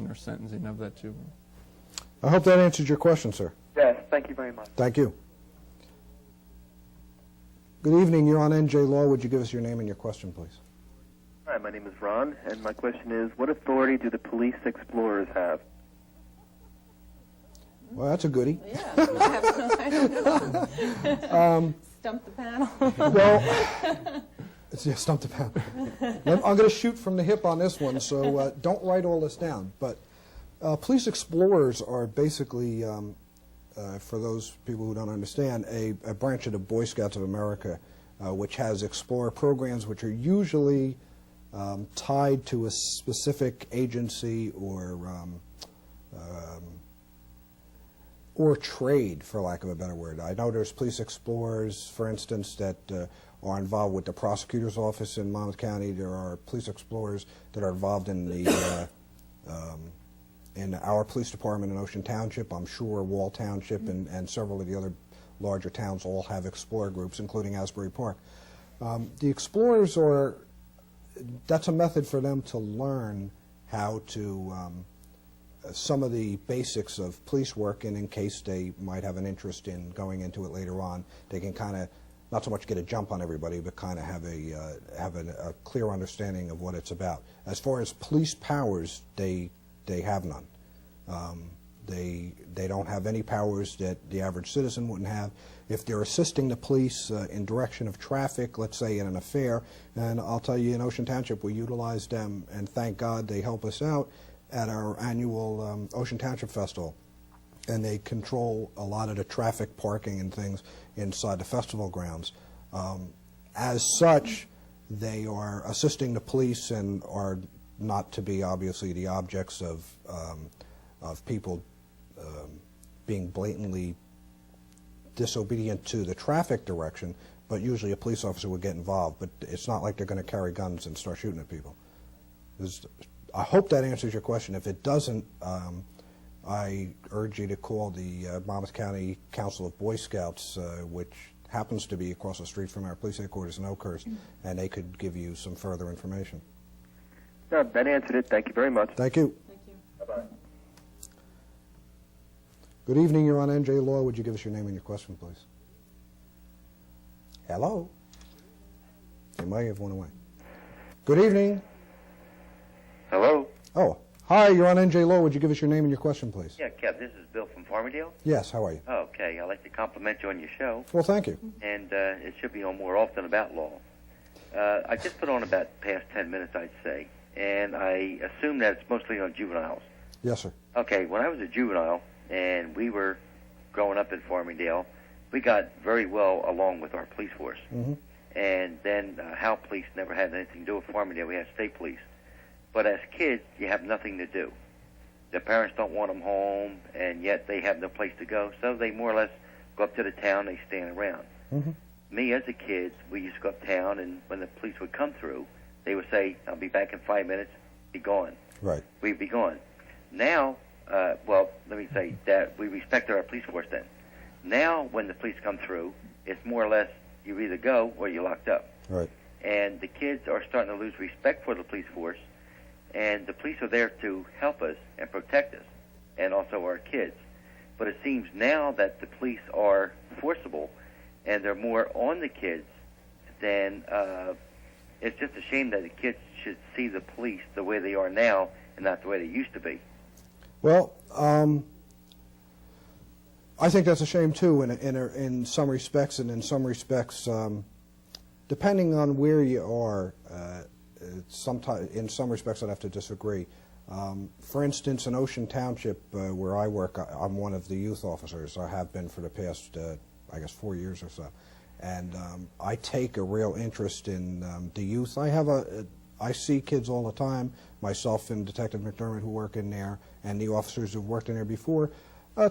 probation or sentencing of that juvenile. I hope that answers your question, sir. Yes, thank you very much. Thank you. Good evening. You're on NJLaw. Would you give us your name and your question, please? Hi, my name is Ron, and my question is, what authority do the police explorers have? Well, that's a goodie. Yeah, I don't know. Stump the panel. Well, stump the panel. I'm going to shoot from the hip on this one, so don't write all this down. But police explorers are basically, for those people who don't understand, a branch of the Boy Scouts of America, which has explorer programs which are usually tied to a specific agency or trade, for lack of a better word. I know there's police explorers, for instance, that are involved with the prosecutor's office in Monmouth County. There are police explorers that are involved in the in our police department in Ocean Township. I'm sure Wall Township and several of the other larger towns all have explorer groups, including Asbury Park. The explorers that's a method for them to learn how to some of the basics of police work, and in case they might have an interest in going into it later on, they can kind of not so much get a jump on everybody, but kind of have a clear understanding of what it's about. As far as police powers, they have none. They don't have any powers that the average citizen wouldn't have. If they're assisting the police in direction of traffic, let's say in an affair, and I'll tell you in Ocean Township we utilize them, and thank God they help us out at our annual Ocean Township Festival, and they control a lot of the traffic, parking, and things inside the festival grounds. As such, they are assisting the police and are not to be obviously the objects of people being blatantly disobedient to the traffic direction, but usually a police officer would get involved. But it's not like they're going to carry guns and start shooting at people. I hope that answers your question. If it doesn't, I urge you to call the Monmouth County Council of Boy Scouts, which happens to be across the street from our police headquarters in Oakhurst, and they could give you some further information. No, that answered it. Thank you very much. Thank you. Thank you. Bye-bye. Good evening. You're on NJLaw. Would you give us your name and your question, please? Hello? They might have went away. Good evening. Hello? Oh, hi, you're on NJLaw. Would you give us your name and your question, please? Yeah, Kev, this is Bill from Farmingdale. Yes, how are you? Oh, okay, I'd like to compliment you on your show. Well, thank you. And it should be on more often about law. I just put on about the past 10 minutes, I'd say, and I assume that it's mostly on juveniles. Yes, sir. Okay, when I was a juvenile and we were growing up in Farmingdale, we got very well along with our police force. Mm-hmm. And then Howe Police never had anything to do with Farmingdale. We had state police. But as kids, you have nothing to do. Their parents don't want them home, and yet they have no place to go. So they more or less go up to the town, they stand around. Mm-hmm. Me, as a kid, we used to go uptown, and when the police would come through, they would say, I'll be back in 5 minutes, be gone. Right. We'd be gone. Now, well, let me say that we respected our police force then. Now, when the police come through, it's more or less you either go or you're locked up. Right. And the kids are starting to lose respect for the police force, and the police are there to help us and protect us, and also our kids. But it seems now that the police are forcible, and they're more on the kids than, it's just a shame that the kids should see the police the way they are now and not the way they used to be. Well, I think that's a shame too in some respects, and in some respects, depending on where you are, in some respects I'd have to disagree. For instance, in Ocean Township, where I work, I'm one of the youth officers. I have been for the past, I guess, 4 years or so. And I take a real interest in the youth. I see kids all the time, myself and Detective McDermott, who work in there, and the officers who've worked in there before,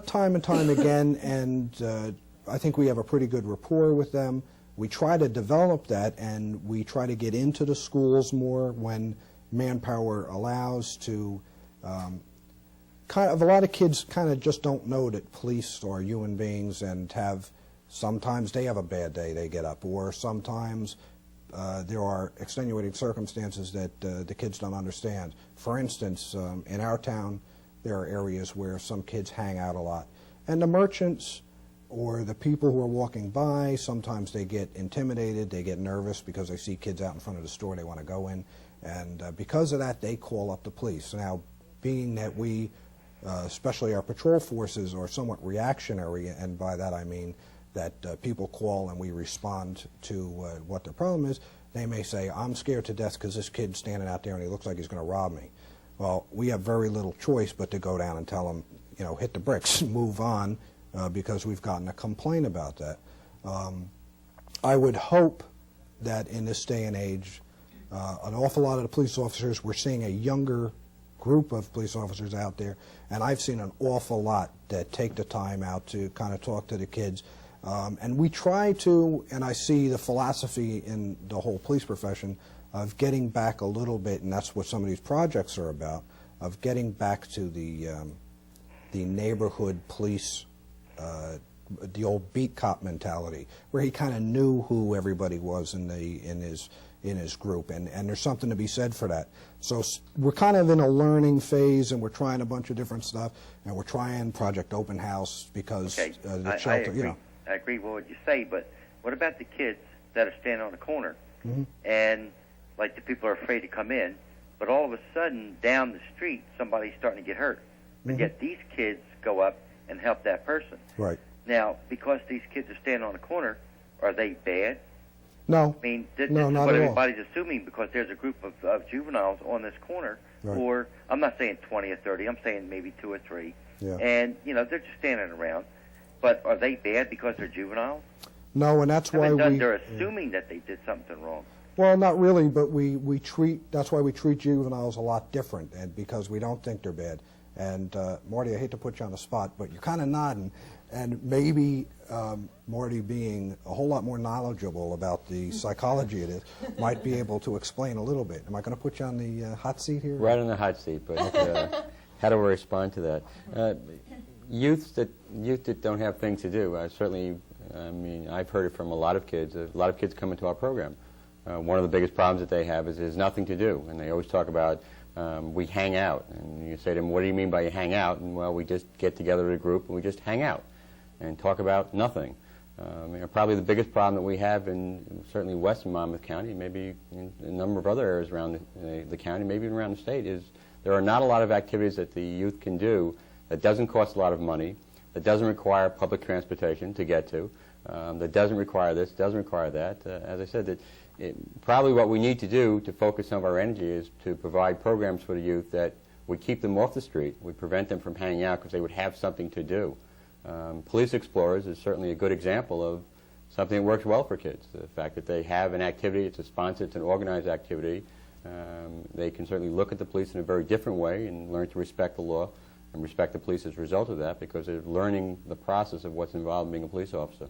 time and time again, and I think we have a pretty good rapport with them. We try to develop that, and we try to get into the schools more when manpower allows to. A lot of kids kind of just don't know that police are human beings, and sometimes they have a bad day, they get up, or sometimes there are extenuating circumstances that the kids don't understand. For instance, in our town, there are areas where some kids hang out a lot. And the merchants or the people who are walking by, sometimes they get intimidated, they get nervous because they see kids out in front of the store they want to go in. And because of that, they call up the police. Now, being that we, especially our patrol forces, are somewhat reactionary, and by that I mean that people call and we respond to what their problem is, they may say, I'm scared to death because this kid's standing out there and he looks like he's going to rob me. Well, we have very little choice but to go down and tell them, you know, hit the bricks, move on, because we've gotten a complaint about that. I would hope that in this day and age, an awful lot of the police officers, we're seeing a younger group of police officers out there, and I've seen an awful lot that take the time out to kind of talk to the kids. And we try to, and I see the philosophy in the whole police profession of getting back a little bit, and that's what some of these projects are about, of getting back to the neighborhood police, the old beat cop mentality, where he kind of knew who everybody was in his group, and there's something to be said for that. So we're kind of in a learning phase, and we're trying a bunch of different stuff, and we're trying Project Open House because the shelter, you know. I agree with what you say, but what about the kids that are standing on the corner and like the people are afraid to come in, but all of a sudden down the street somebody's starting to get hurt, but yet these kids go up and help that person. Right. Now, because these kids are standing on the corner, are they bad? No. I mean, this no, is not what at all. everybody's assuming because there's a group of juveniles on this corner, Right. or I'm not saying 20 or 30, I'm saying maybe 2 or 3, Yeah. and, you know, they're just standing around. But are they bad because they're juveniles? No, and that's why They're assuming that they did something wrong. Well, not really, but that's why we treat juveniles a lot different, and because we don't think they're bad. And Marty, I hate to put you on the spot, but you're kind of nodding, and maybe Marty, being a whole lot more knowledgeable about the psychology of this, might be able to explain a little bit. Am I going to put you on the hot seat here? Right on the hot seat, but how do we respond to that? Youth that don't have things to do, certainly, I mean, I've heard it from a lot of kids. A lot of kids come into our program. One of the biggest problems that they have is there's nothing to do, and they always talk about we hang out. And you say to them, what do you mean by you hang out? And, well, we just get together as a group and we just hang out and talk about nothing. You know, probably the biggest problem that we have in certainly western Monmouth County, maybe in a number of other areas around the county, maybe even around the state, is there are not a lot of activities that the youth can do that doesn't cost a lot of money, that doesn't require public transportation to get to, that doesn't require this, doesn't require that. As I said, probably what we need to do to focus some of our energy is to provide programs for the youth that would keep them off the street, would prevent them from hanging out because they would have something to do. Police Explorers is certainly a good example of something that works well for kids. The fact that they have an activity, it's a sponsored, it's an organized activity. They can certainly look at the police in a very different way and learn to respect the law and respect the police as a result of that because they're learning the process of what's involved in being a police officer.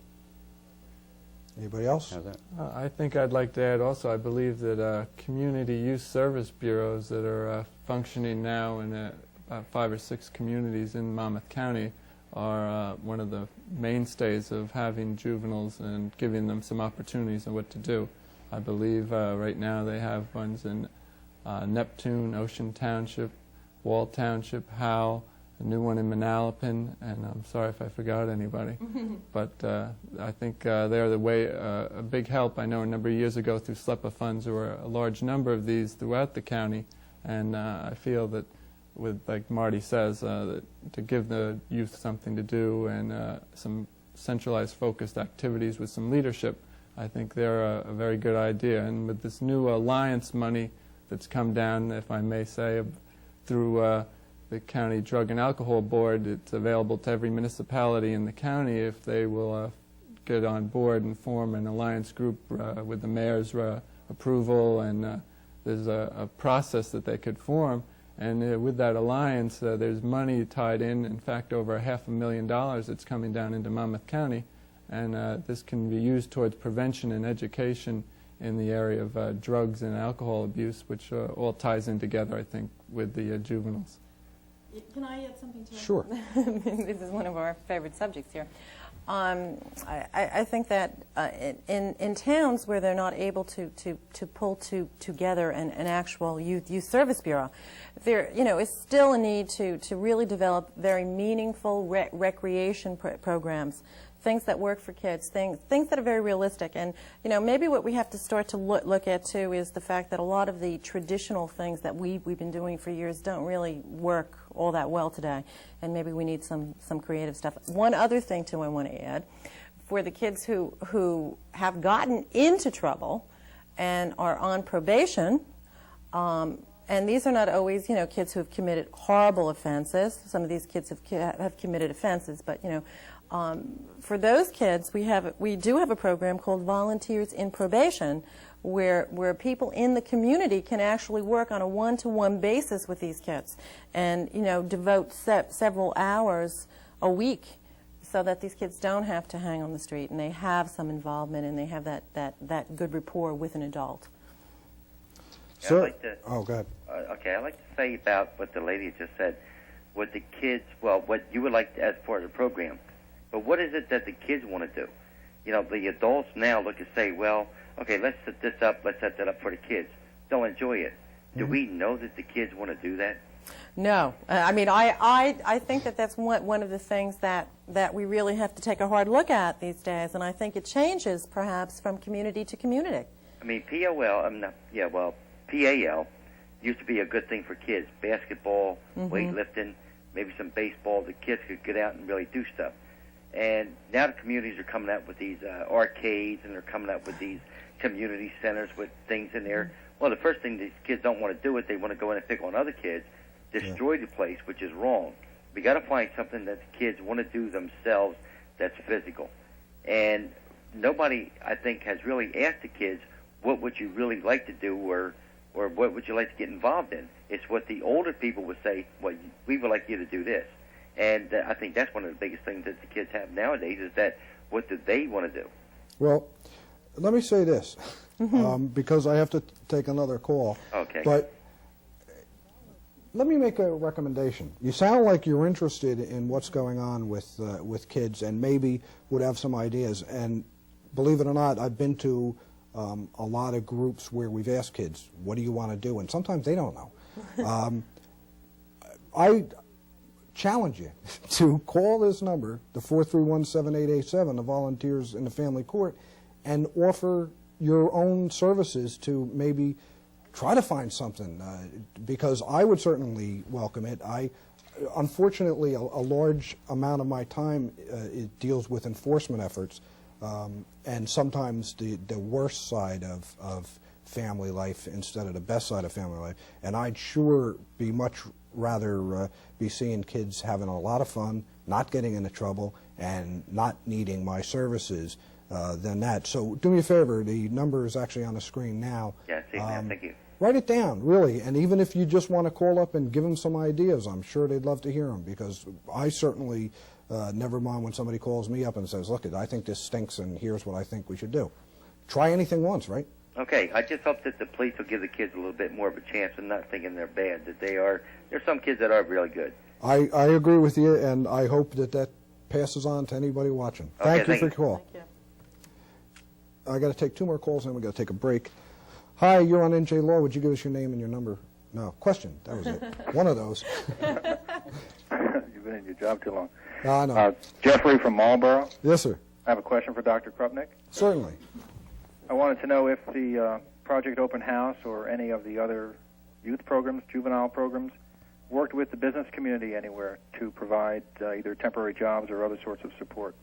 Anybody else? How's that? I think I'd like to add also, I believe that community youth service bureaus that are functioning now in about 5 or 6 communities in Monmouth County are one of the mainstays of having juveniles and giving them some opportunities on what to do. I believe right now they have ones in Neptune, Ocean Township, Wall Township, Howe, a new one in Manalapan, and I'm sorry if I forgot anybody. But I think they're a big help. I know a number of years ago through SLEPA funds there were a large number of these throughout the county, and I feel that with, like Marty says, that to give the youth something to do and some centralized focused activities with some leadership, I think they're a very good idea. And with this new alliance money that's come down, if I may say, through the County Drug and Alcohol Board, it's available to every municipality in the county if they will get on board and form an alliance group with the mayor's approval, and there's a process that they could form. And with that alliance, there's money tied in fact, over $500,000 that's coming down into Monmouth County, and this can be used towards prevention and education in the area of drugs and alcohol abuse, which all ties in together, I think, with the juveniles. Can I add something to that? Sure. This is one of our favorite subjects here. I think that in towns where they're not able to pull together an actual youth service bureau, there is still a need to really develop very meaningful recreation programs, things that work for kids, things that are very realistic. And maybe what we have to start to look at too is the fact that a lot of the traditional things that we've been doing for years don't really work all that well today, and maybe we need some creative stuff. One other thing too I want to add, for the kids who have gotten into trouble and are on probation, and these are not always kids who have committed horrible offenses. Some of these kids have committed offenses, but for those kids, we do have a program called Volunteers in Probation, where people in the community can actually work on a one-to-one basis with these kids, and devote several hours a week, so that these kids don't have to hang on the street, and they have some involvement, and they have that good rapport with an adult. Sir, go ahead. Okay, I'd like to say about what the lady just said. What the kids, well, what you would like as part of the program. But what is it that the kids want to do? The adults now look and say, well, okay, let's set this up, let's set that up for the kids. They'll enjoy it. Do we know that the kids want to do that? No. I think that's one of the things that we really have to take a hard look at these days, and I think it changes perhaps from community to community. PAL used to be a good thing for kids. Basketball, weightlifting, maybe some baseball. The kids could get out and really do stuff. And now the communities are coming out with these arcades, and they're coming out with these community centers with things in there. Well, the first thing these kids don't want to do is they want to go in and pick on other kids, destroy the place, which is wrong. We got to find something that the kids want to do themselves that's physical. And nobody, I think, has really asked the kids, what would you really like to do, or what would you like to get involved in? It's what the older people would say, well, we would like you to do this. And I think that's one of the biggest things that the kids have nowadays is that what do they want to do? Well, let me say this, because I have to take another call. Okay. But let me make a recommendation. You sound like you're interested in what's going on with kids and maybe would have some ideas. And believe it or not, I've been to a lot of groups where we've asked kids, what do you want to do? And sometimes they don't know. I challenge you to call this number, the 431-7887, the Volunteers in the Family Court, and offer your own services to maybe try to find something, because I would certainly welcome it. Unfortunately, a large amount of my time it deals with enforcement efforts, and sometimes the worst side of family life instead of the best side of family life. And I'd sure be much rather be seeing kids having a lot of fun, not getting into trouble, and not needing my services than that. So do me a favor, the number is actually on the screen now. Yeah, see, thank you. Write it down, really, and even if you just want to call up and give them some ideas, I'm sure they'd love to hear them, because I certainly never mind when somebody calls me up and says, look, I think this stinks and here's what I think we should do. Try anything once, right? Okay, I just hope that the police will give the kids a little bit more of a chance and not thinking they're bad, that there's some kids that are really good. I agree with you, and I hope that passes on to anybody watching. Okay, Thank you for your call. Thank you. I got to take 2 more calls, and we got to take a break. Hi, you're on NJLaw. Would you give us your name and your number? No, question. That was it. One of those. You've been in your job too long. I know. Jeffrey from Marlboro. Yes, sir. I have a question for Dr. Krupnick. Certainly. I wanted to know if the Project Open House or any of the other youth programs, juvenile programs, worked with the business community anywhere to provide either temporary jobs or other sorts of support.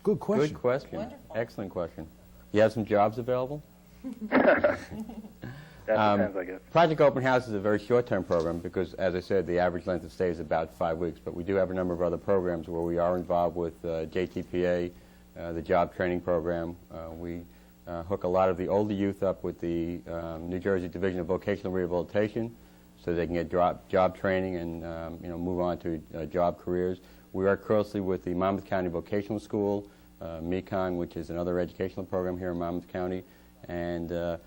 Good question. Good question. Wonderful. Excellent question. You have some jobs available? That depends, I guess. Project Open House is a very short-term program because, as I said, the average length of stay is about 5 weeks. But we do have a number of other programs where we are involved with JTPA, the job training program. We hook a lot of the older youth up with the New Jersey Division of Vocational Rehabilitation so they can get job training and move on to job careers. We work closely with the Monmouth County Vocational School, MECON, which is another educational program here in Monmouth County, and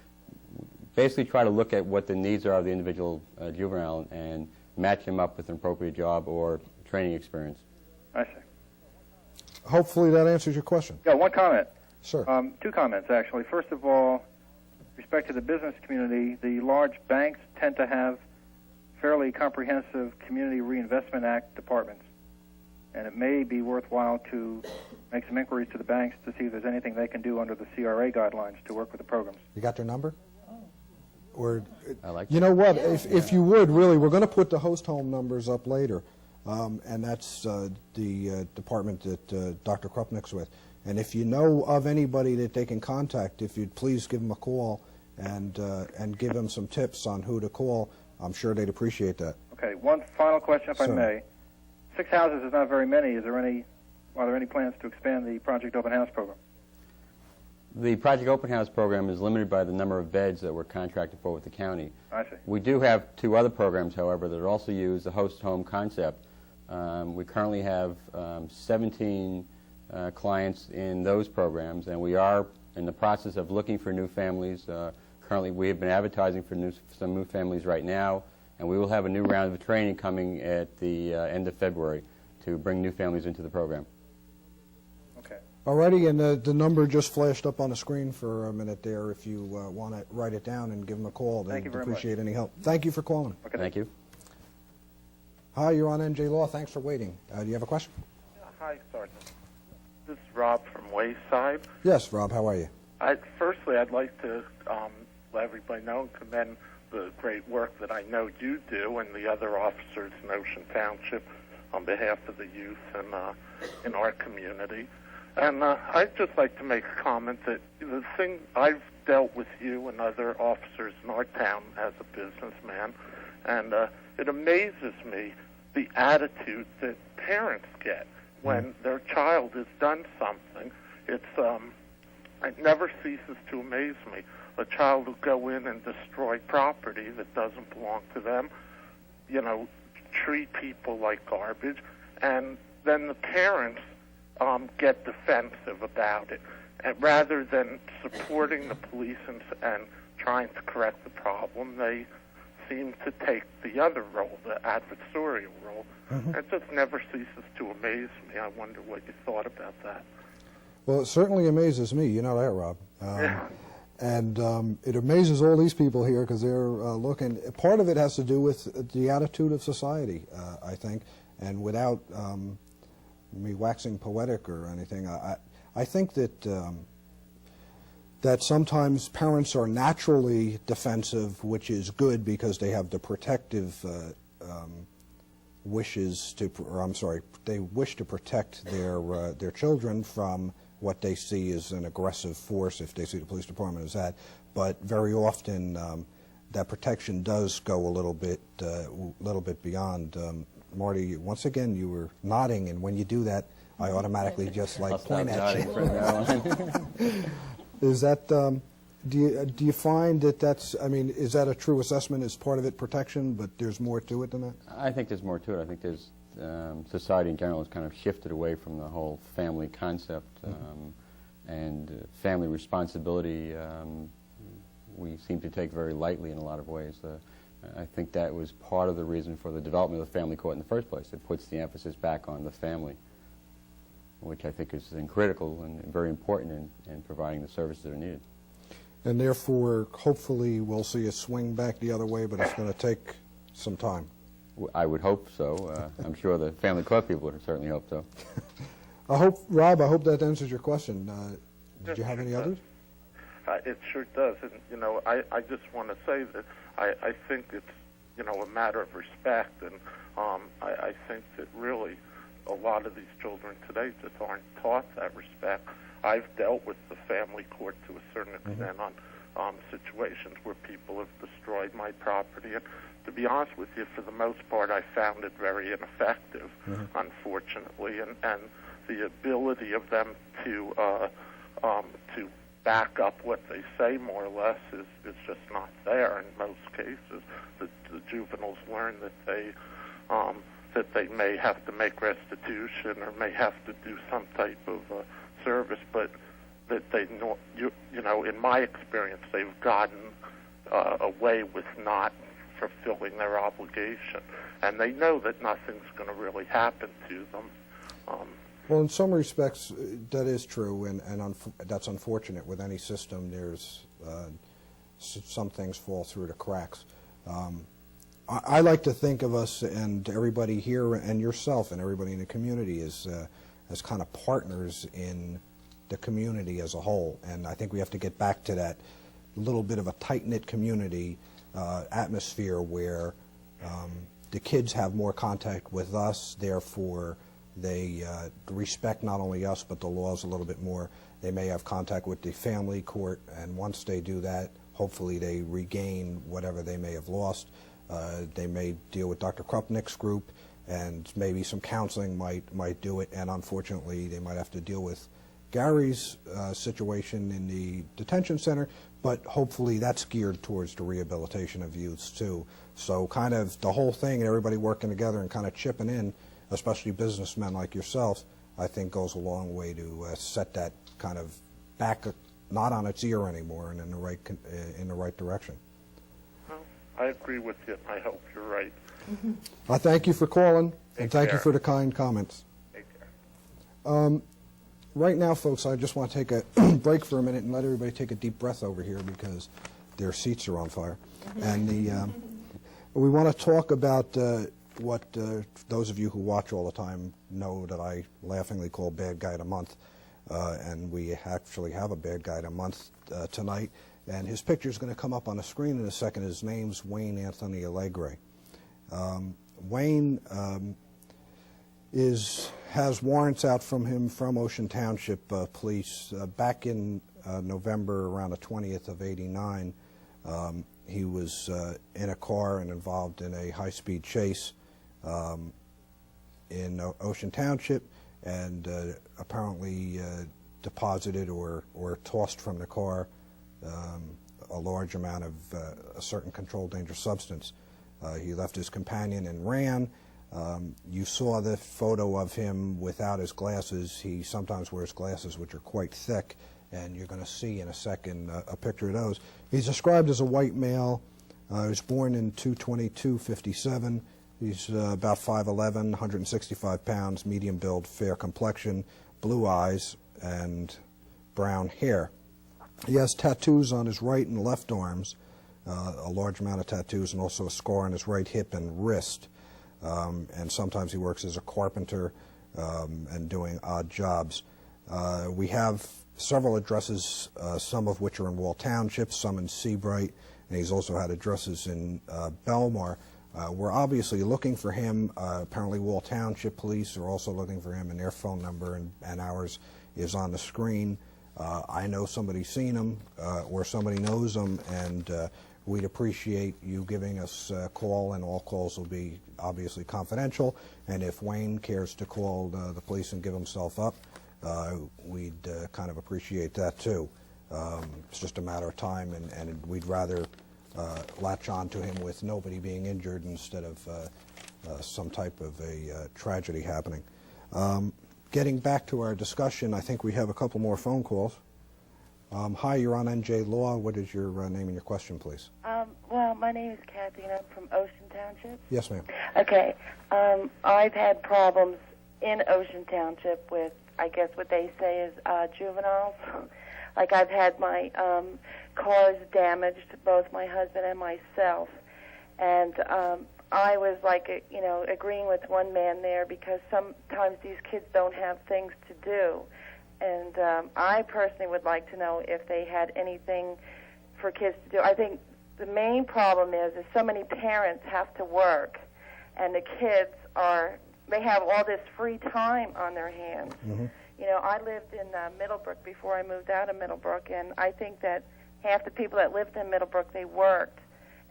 basically try to look at what the needs are of the individual juvenile and match them up with an appropriate job or training experience. I see. Hopefully that answers your question. Yeah, one comment. Sir. Two comments, actually. First of all, with respect to the business community, the large banks tend to have fairly comprehensive Community Reinvestment Act departments. And it may be worthwhile to make some inquiries to the banks to see if there's anything they can do under the CRA guidelines to work with the programs. You got their number? Or, I like you know what, if you would, really, we're going to put the host home numbers up later, and that's the department that Dr. Krupnick's with. And if you know of anybody that they can contact, if you'd please give them a call and give them some tips on who to call, I'm sure they'd appreciate that. Okay, one final question, if I Sir. may. 6 houses is not very many. Are there any plans to expand the Project Open House program? The Project Open House program is limited by the number of beds that we're contracted for with the county. I see. We do have 2 other programs, however, that also use the host home concept. We currently have 17 clients in those programs, and we are in the process of looking for new families. Currently, we have been advertising for some new families right now, and we will have a new round of training coming at the end of February to bring new families into the program. Okay. Alrighty, and the number just flashed up on the screen for a minute there. If you want to write it down and give them a call, Thank you they'd very appreciate any help. Thank you for calling. Okay. Thank you. Hi, you're on NJ Law. Thanks for waiting. Do you have a question? Hi, Sergeant. This is Rob from Wayside. Yes, Rob. How are you? Firstly, I'd like to let everybody know and commend the great work that I know you do and the other officers in Ocean Township on behalf of the youth and in our community. And I'd just like to make a comment that the thing I've dealt with you and other officers in our town as a businessman, and it amazes me the attitude that parents get when their child has done something. It never ceases to amaze me. A child will go in and destroy property that doesn't belong to them, treat people like garbage, and then the parents get defensive about it. And rather than supporting the police and trying to correct the problem, they seem to take the other role, the adversarial role. It just never ceases to amaze me. I wonder what you thought about that. Well, it certainly amazes me. You know that, Rob. And it amazes all these people here because they're looking. Part of it has to do with the attitude of society, I think. And without me waxing poetic or anything, I think that that sometimes parents are naturally defensive, which is good because they have the protective wishes to, or I'm sorry, they wish to protect their children from what they see as an aggressive force if they see the police department as that. But very often that protection does go a little bit beyond. Marty, once again, you were nodding, and when you do that, I automatically just like point at you. Is that, do you find that that's, I mean, is that a true assessment? Is part of it protection, but there's more to it than that? I think there's more to it. I think there's society in general has kind of shifted away from the whole family concept and family responsibility. We seem to take very lightly in a lot of ways. I think that was part of the reason for the development of the family court in the first place. It puts the emphasis back on the family, which I think is critical and very important in providing the services that are needed. And therefore, hopefully, we'll see a swing back the other way, but it's going to take some time. I would hope so. I'm sure the family court people would certainly hope so. Rob, I hope that answers your question. Did you have any others? It sure does. And, I just want to say that I think it's, a matter of respect. And I think that really a lot of these children today just aren't taught that respect. I've dealt with the family court to a certain extent on situations where people have destroyed my property. And to be honest with you, for the most part, I found it very ineffective, unfortunately. And the ability of them to back up what they say, more or less, is just not there in most cases. The juveniles learn that they may have to make restitution or may have to do some type of service, but that they know, in my experience, they've gotten away with not fulfilling their obligation, and they know that nothing's going to really happen to them. Well, in some respects, that is true, and that's unfortunate. With any system, there's some things fall through the cracks. I like to think of us and everybody here and yourself and everybody in the community as kind of partners in the community as a whole, and I think we have to get back to that little bit of a tight-knit community atmosphere where the kids have more contact with us, therefore they respect not only us but the laws a little bit more. They may have contact with the family court, and once they do that, hopefully they regain whatever they may have lost. They may deal with Dr. Krupnick's group, and maybe some counseling might do it, and unfortunately they might have to deal with Gary's situation in the detention center, but hopefully that's geared towards the rehabilitation of youths too. So kind of the whole thing and everybody working together and kind of chipping in, especially businessmen like yourselves, I think goes a long way to set that kind of back not on its ear anymore and in the right direction. Well, I agree with you. I hope you're right. I thank you for calling, and thank you care. for the kind comments. Take care. Right now, folks, I just want to take a break for a minute and let everybody take a deep breath over here because their seats are on fire. And we want to talk about what those of you who watch all the time know that I laughingly call Bad Guy of the Month. And we actually have a Bad Guy of the Month tonight. And his picture is going to come up on the screen in a second. His name's Wayne Anthony Allegre. Wayne has warrants out from him from Ocean Township Police. Back in November, around the 20th of '89, he was in a car and involved in a high-speed chase in Ocean Township, and apparently deposited or tossed from the car a large amount of a certain controlled dangerous substance. He left his companion and ran. You saw the photo of him without his glasses. He sometimes wears glasses which are quite thick, and you're going to see in a second a picture of those. He's described as a white male. He was born in 2/22/57. He's about 5'11", 165 pounds, medium build, fair complexion, blue eyes, and brown hair. He has tattoos on his right and left arms, a large amount of tattoos, and also a scar on his right hip and wrist. And sometimes he works as a carpenter and doing odd jobs. We have several addresses, some of which are in Wall Township, some in Seabright, and he's also had addresses in Belmar. We're obviously looking for him. Apparently Wall Township Police are also looking for him, and their phone number and ours is on the screen. I know somebody's seen him or somebody knows him, and we'd appreciate you giving us a call, and all calls will be obviously confidential. And if Wayne cares to call the police and give himself up, we'd kind of appreciate that too. It's just a matter of time, and we'd rather latch on to him with nobody being injured instead of some type of a tragedy happening. Getting back to our discussion, I think we have a couple more phone calls. Hi, you're on NJLaw. What is your name and your question, please? Well, my name is Kathy, and I'm from Ocean Township. Yes, ma'am. Okay. I've had problems in Ocean Township with, I guess what they say is juveniles. Like I've had my cars damaged, both my husband and myself. And I was like, agreeing with one man there because sometimes these kids don't have things to do. And I personally would like to know if they had anything for kids to do. I think the main problem is so many parents have to work, and the kids they have all this free time on their hands. Mm-hmm. I lived in Middlebrook before I moved out of Middlebrook, and I think that half the people that lived in Middlebrook, they worked,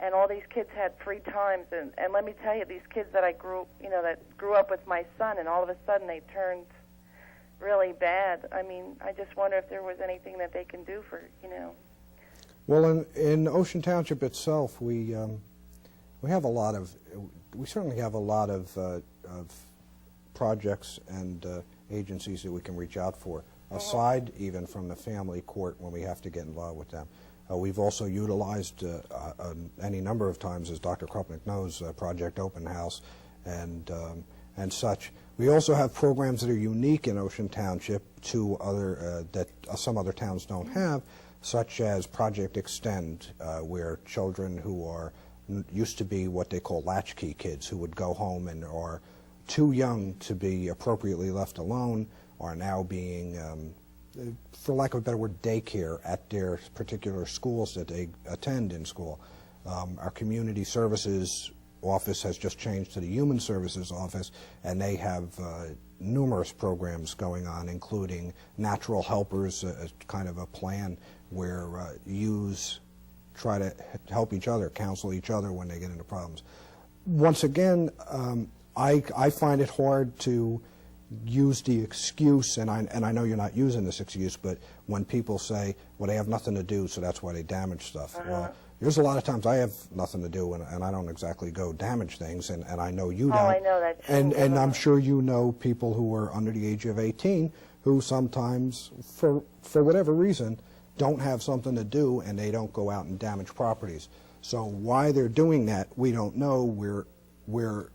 and all these kids had free times. And let me tell you, these kids that I grew up with my son, and all of a sudden they turned really bad. I mean, I just wonder if there was anything that they can do for, Well, in Ocean Township itself, we certainly have a lot of projects and agencies that we can reach out for, aside even from the family court when we have to get involved with them. We've also utilized any number of times, as Dr. Krupnick knows, Project Open House, and and such. We also have programs that are unique in Ocean Township to other that some other towns don't have, such as Project Extend, where children who are used to be what they call latchkey kids, who would go home and are too young to be appropriately left alone, are now being, for lack of a better word, daycare at their particular schools that they attend in school. Our community services office has just changed to the Human Services Office, and they have numerous programs going on, including Natural Helpers, kind of a plan where youths try to help each other, counsel each other when they get into problems. Once again, I find it hard to use the excuse, and I know you're not using this excuse, but when people say, well, they have nothing to do, so that's why they damage stuff. Well, there's a lot of times I have nothing to do, and I don't exactly go damage things, and I know you don't. Oh, I know that. And I'm sure you know people who are under the age of 18 who sometimes, for whatever reason, don't have something to do, and they don't go out and damage properties. So why they're doing that, we don't know. We're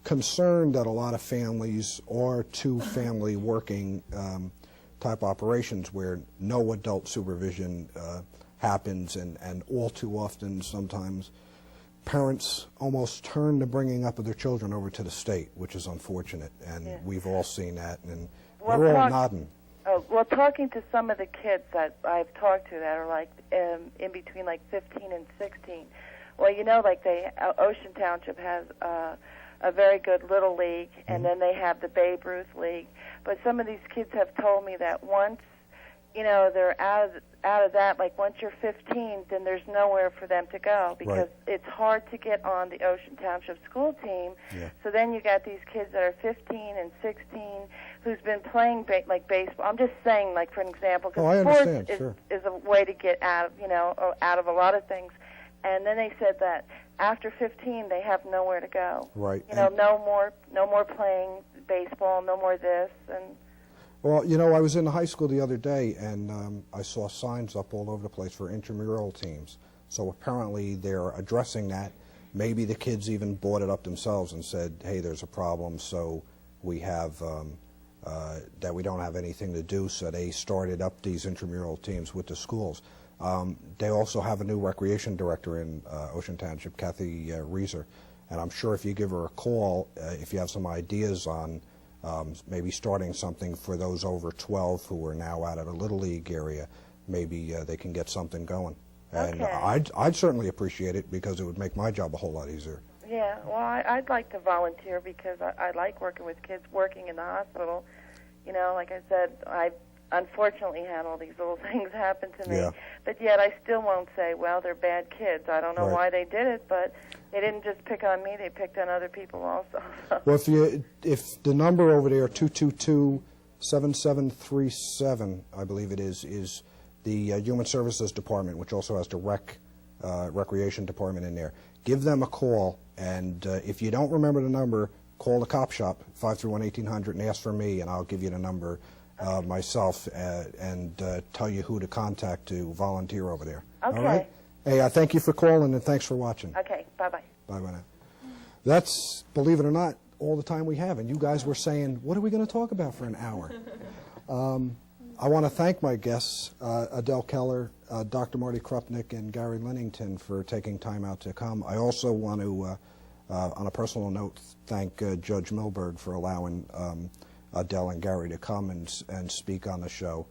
concerned that a lot of families are two-family working type operations where no adult supervision happens, and all too often sometimes parents almost turn the bringing up of their children over to the state, which is unfortunate, and we've all seen that, and we're all nodding. Well, talking to some of the kids that I've talked to that are like in between like 15 and 16, well, you know, like Ocean Township has a very good Little League, and then they have the Babe Ruth League, but some of these kids have told me that once, you know, they're out of that, like once you're 15, then there's nowhere for them to go, because it's hard to get on the Ocean Township school team. So then you got these kids that are 15 and 16 who's been playing like baseball. I'm just saying, like, for an example, because sports is a way to get out of, you know, out of a lot of things. And then they said that after 15, they have nowhere to go. Right. You know, no more playing baseball, no more this, and. Well, you know, I was in high school the other day, and I saw signs up all over the place for intramural teams. So apparently they're addressing that. Maybe the kids even brought it up themselves and said, hey, there's a problem, so we have, that we don't have anything to do, so they started up these intramural teams with the schools. They also have a new recreation director in Ocean Township, Kathy Reeser, and I'm sure if you give her a call, if you have some ideas on maybe starting something for those over 12 who are now out of the Little League area, maybe they can get something going. And I'd certainly appreciate it, because it would make my job a whole lot easier. Yeah, well, I'd like to volunteer, because I like working with kids working in the hospital. You know, like I said, I unfortunately had all these little things happen to me, but yet I still won't say, well, they're bad kids. I don't know why they did it, but they didn't just pick on me, they picked on other people also. Well, if the number over there, 222-7737, I believe it is the Human Services Department, which also has the Recreation Department in there. Give them a call, and if you don't remember the number, call the cop shop, 531-1800, and ask for me, and I'll give you the number myself, and tell you who to contact to volunteer over there. Okay. All right? Hey, thank you for calling, and thanks for watching. Okay, bye-bye. Bye-bye now. That's, believe it or not, all the time we have, and you guys were saying, what are we going to talk about for an hour? I want to thank my guests, Adele Keller, Dr. Marty Krupnick, and Gary Linington, for taking time out to come. I also want to, on a personal note, thank Judge Milberg for allowing Adele and Gary to come and speak on the show.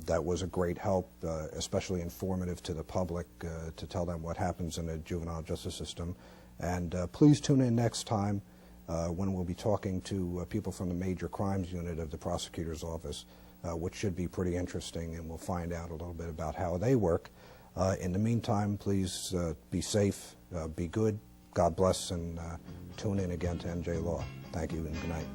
That was a great help, especially informative to the public, to tell them what happens in the juvenile justice system. And please tune in next time when we'll be talking to people from the Major Crimes Unit of the Prosecutor's Office, which should be pretty interesting, and we'll find out a little bit about how they work. In the meantime, please be safe, be good, God bless, and tune in again to NJ Law. Thank you and good night.